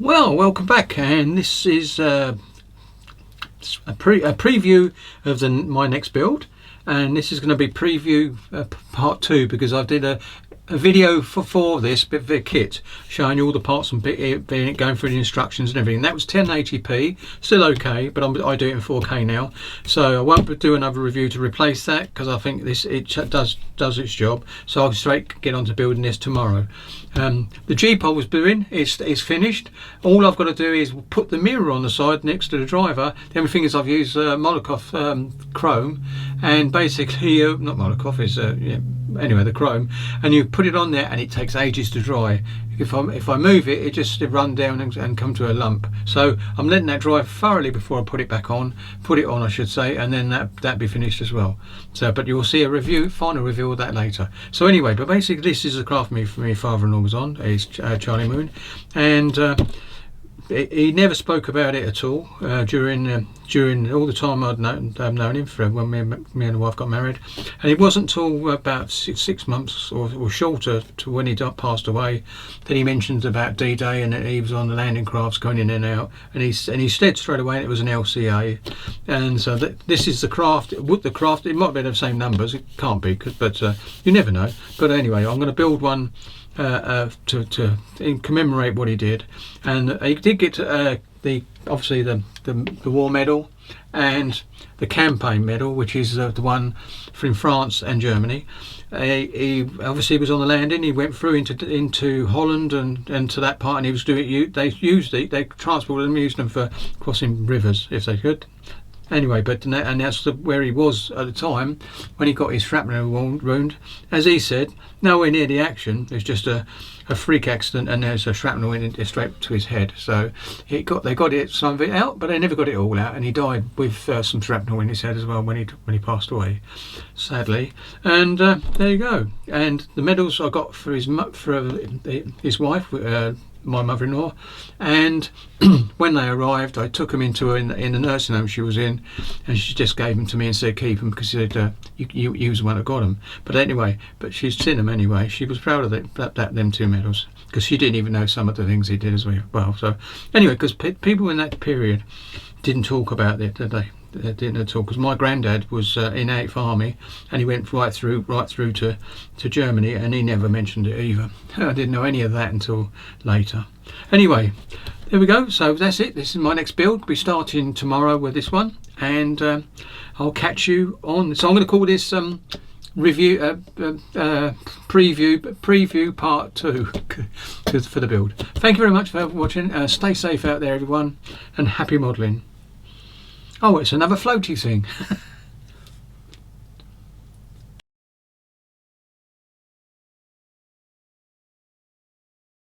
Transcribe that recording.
Well, welcome back, and this is a preview of my next build, and this is going to be preview part 2, because I did a video for this bit of a kit showing you all the parts and going through the instructions and everything. That was 1080p, still okay, but I do it in 4K now, so I won't do another review to replace that, because I think it does its job. So I'll straight get on to building this tomorrow. The Jeep I was doing is finished. All I've got to do is put the mirror on the side next to the driver. The only thing is I've used Molotov chrome, and basically not Molotov, is anyway, the chrome, and you put it on there and it takes ages to dry. If I move it, it just run down and come to a lump. So I'm letting that dry thoroughly before I put it back on. Put it on, I should say, and then that be finished as well. So, but you'll see a final review of that later. So anyway, but basically this is the craft my father-in-law was on. He's Charlie Moon, and he never spoke about it at all during all the time I'd known him, for when me and the wife got married. And it wasn't till about six months or shorter to when he passed away that he mentioned about D-Day and that he was on the landing crafts going in and out, and he said straight away it was an LCA. And so this is the craft. It might be the same numbers, it can't be, but you never know. But anyway, I'm going to build one to commemorate what he did, and he did get obviously the war medal and the campaign medal, which is the one from France and Germany. He obviously was on the landing. He went through into Holland and to that part, and he was doing. They transported them, used them for crossing rivers if they could. Anyway, but and that's where he was at the time when he got his shrapnel wound. As he said, nowhere near the action. It was just a freak accident, and there's a shrapnel in straight to his head. So they got some of it out, but they never got it all out, and he died with some shrapnel in his head as well when he passed away, sadly. And there you go. And the medals I got for his wife, my mother-in-law, and when they arrived, I took them in the nursing home she was in, and she just gave them to me and said keep them, because she said you was the one that got them. But anyway, she's seen them anyway. She was proud of them 2 medals, because she didn't even know some of the things he did as well. So anyway, because people in that period didn't talk about it, did they? They didn't at all, because my granddad was in 8th Army, and he went right through to Germany, and he never mentioned it either. I didn't know any of that until later. Anyway, there we go. So that's it. This is my next build. We'll be starting tomorrow with this one, and I'll catch you on. So I'm going to call this preview part 2 for the build. Thank you very much for watching. Stay safe out there, everyone, and happy modelling. Oh, it's another floaty thing.